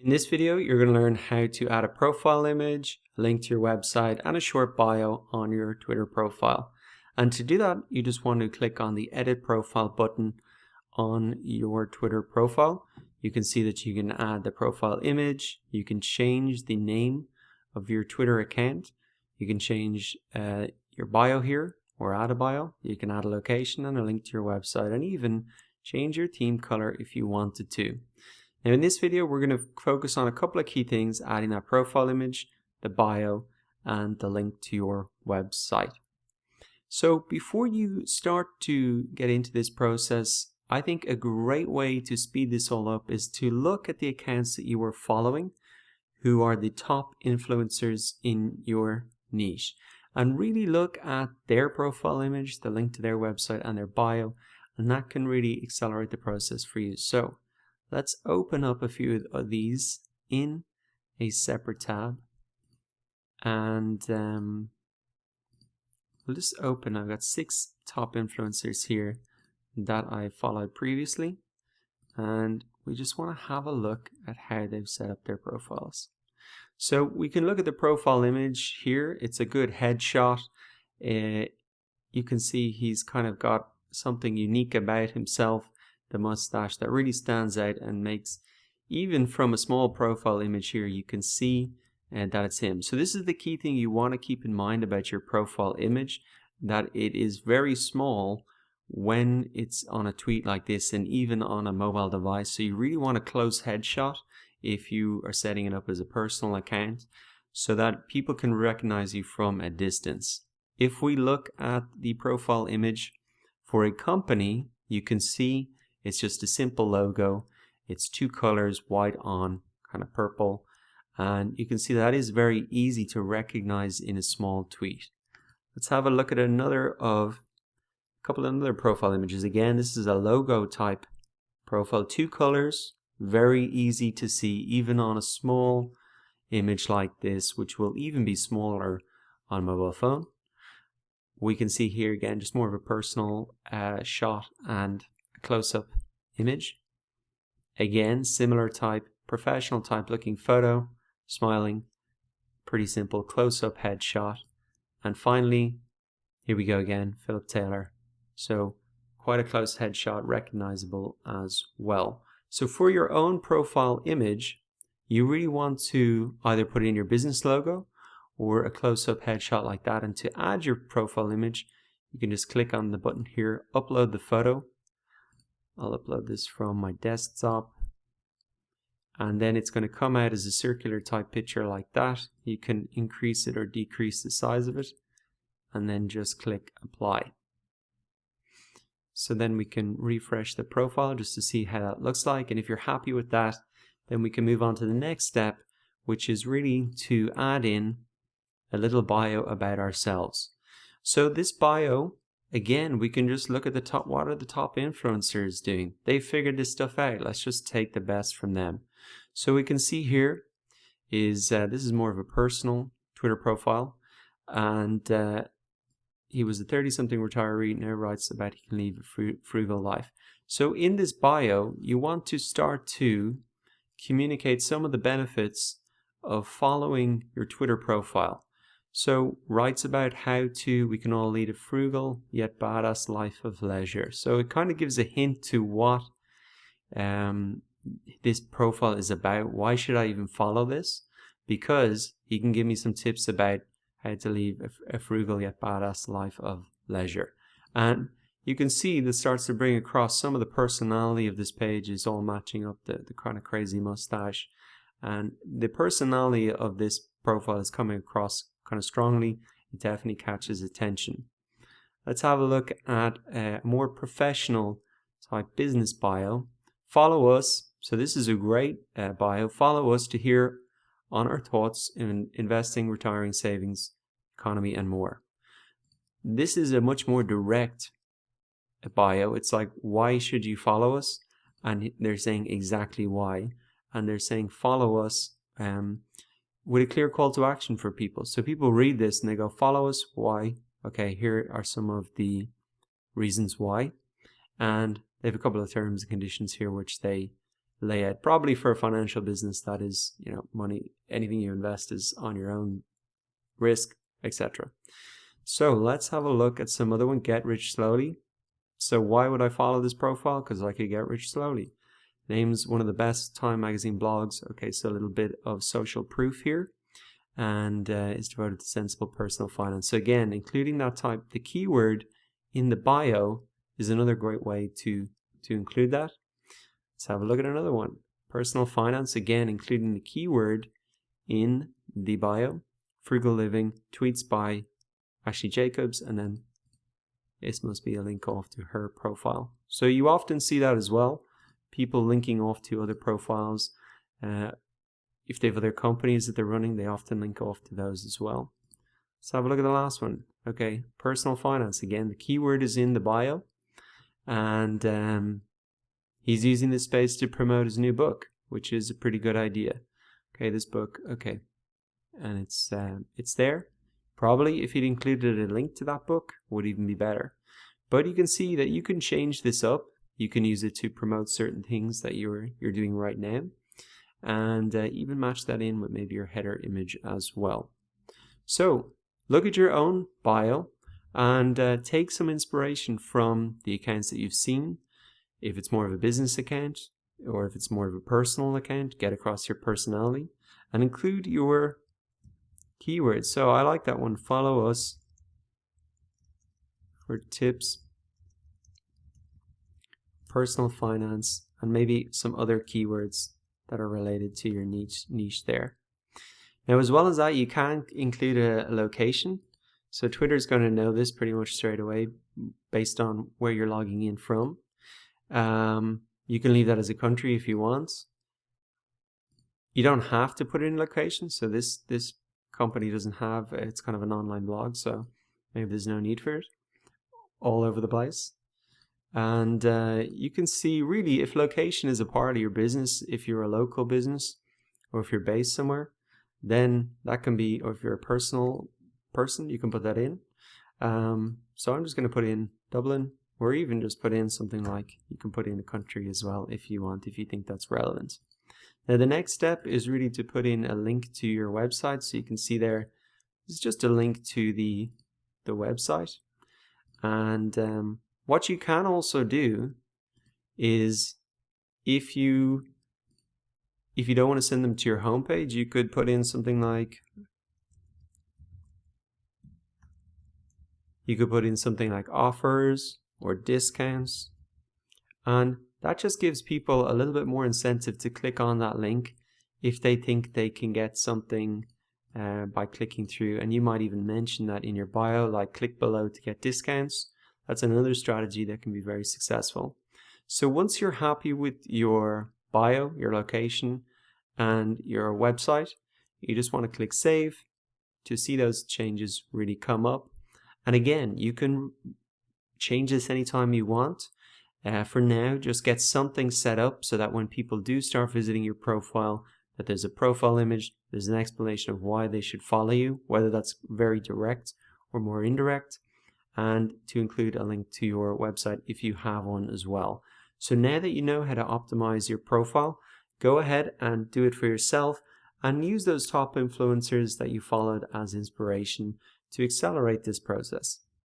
In this video, you're going to learn how to add a profile image, a link to your website, and a short bio on your Twitter profile. And to do that, you just want to click on the Edit Profile button on your Twitter profile. You can see that you can add the profile image, you can change the name of your Twitter account, you can change your bio here, or add a bio, you can add a location and a link to your website, and even change your theme color if you wanted to. Now in this video, we're going to focus on a couple of key things: adding that profile image, the bio, and the link to your website. So before you start to get into this process, I think a great way to speed this all up is to look at the accounts that you are following, who are the top influencers in your niche, and really look at their profile image, the link to their website, and their bio, and that can really accelerate the process for you. So let's open up a few of these in a separate tab, and we'll just open. I've got 6 top influencers here that I followed previously, and we just want to have a look at how they've set up their profiles. So we can look at the profile image here. It's a good headshot. You can see he's kind of got something unique about himself, the mustache that really stands out and makes, even from a small profile image here, you can see that it's him. So this is the key thing you want to keep in mind about your profile image, that it is very small when it's on a tweet like this, and even on a mobile device. So you really want a close headshot if you are setting it up as a personal account, so that people can recognize you from a distance. If we look at the profile image for a company, you can see it's just a simple logo. It's 2 colors, white on kind of purple, and you can see that is very easy to recognize in a small tweet. Let's have a look at a couple of other profile images. Again, this is a logo type profile, 2 colors, very easy to see even on a small image like this, which will even be smaller on mobile phone. We can see here again just more of a personal shot and a close-up image. Again, similar type, professional type looking photo, smiling, pretty simple close-up headshot. And finally, here we go again, Philip Taylor. So quite a close headshot, recognizable as well. So for your own profile image, you really want to either put in your business logo or a close-up headshot like that. And to add your profile image, you can just click on the button here, upload the photo. I'll upload this from my desktop, and then it's going to come out as a circular type picture like that. You can increase it or decrease the size of it, and then just click apply. So then we can refresh the profile just to see how that looks like, and if you're happy with that, then we can move on to the next step, which is really to add in a little bio about ourselves. So this bio, again, we can just look at the top. What are the top influencers doing? They figured this stuff out. Let's just take the best from them. So we can see here is this is more of a personal Twitter profile, and he was a 30-something retiree, now writes about he can lead a frugal life. So in this bio, you want to start to communicate some of the benefits of following your Twitter profile. So writes about how we can all lead a frugal yet badass life of leisure. So it kind of gives a hint to what this profile is about. Why should I even follow this? Because he can give me some tips about how to lead a frugal yet badass life of leisure. And you can see this starts to bring across some of the personality of this page is all matching up, the kind of crazy mustache. And the personality of this profile is coming across kind of strongly. It definitely catches attention. Let's have a look at a more professional type business bio. Follow us. So this is a great bio. Follow us to hear on our thoughts in investing, retiring, savings, economy, and more. This is a much more direct bio. It's like, why should you follow us? And they're saying exactly why. And they're saying follow us with a clear call to action for people. So people read this and they go, follow us, why? Okay, here are some of the reasons why. And they have a couple of terms and conditions here which they layout. Probably for a financial business, that is, money, anything you invest is on your own risk, etc. So let's have a look at some other one, Get Rich Slowly. So why would I follow this profile? Because I could get rich slowly. Name's one of the best Time magazine blogs. Okay, so a little bit of social proof here, and is devoted to sensible personal finance. So again, including that type, the keyword in the bio is another great way to include that. Let's have a look at another one. Personal finance, again, including the keyword in the bio. Frugal living, tweets by Ashley Jacobs, and then this must be a link off to her profile. So you often see that as well. People linking off to other profiles. If they have other companies that they're running, they often link off to those as well. Let's have a look at the last one. Okay, personal finance. Again, the keyword is in the bio. And he's using this space to promote his new book, which is a pretty good idea. Okay, this book, okay. And it's there. Probably if he'd included a link to that book, would even be better. But you can see that you can change this up. You can use it to promote certain things that you're doing right now, and even match that in with maybe your header image as well. So look at your own bio and take some inspiration from the accounts that you've seen. If it's more of a business account or if it's more of a personal account, get across your personality and include your keywords. So I like that one. Follow us for tips, personal finance, and maybe some other keywords that are related to your niche there. Now, as well as that, you can include a location. So Twitter is going to know this pretty much straight away based on where you're logging in from. You can leave that as a country if you want. You don't have to put it in location. So this company doesn't have, it's kind of an online blog, so maybe there's no need for it. All over the place. And you can see really if location is a part of your business, if you're a local business or if you're based somewhere, then that can be, or if you're a personal person, you can put that in. So I'm just going to put in Dublin, or even just put in something like, you can put in a country as well if you want, if you think that's relevant. Now the next step is really to put in a link to your website. So you can see there, it's just a link to the website. And what you can also do is if you don't want to send them to your homepage, you could put in something like, offers or discounts, and that just gives people a little bit more incentive to click on that link if they think they can get something by clicking through. And you might even mention that in your bio, like click below to get discounts. That's another strategy that can be very successful. So once you're happy with your bio, your location, and your website, you just want to click save to see those changes really come up. And again, you can change this anytime you want. For now, just get something set up so that when people do start visiting your profile, that there's a profile image, there's an explanation of why they should follow you, whether that's very direct or more indirect, and to include a link to your website if you have one as well. So now that you know how to optimize your profile, go ahead and do it for yourself and use those top influencers that you followed as inspiration to accelerate this process.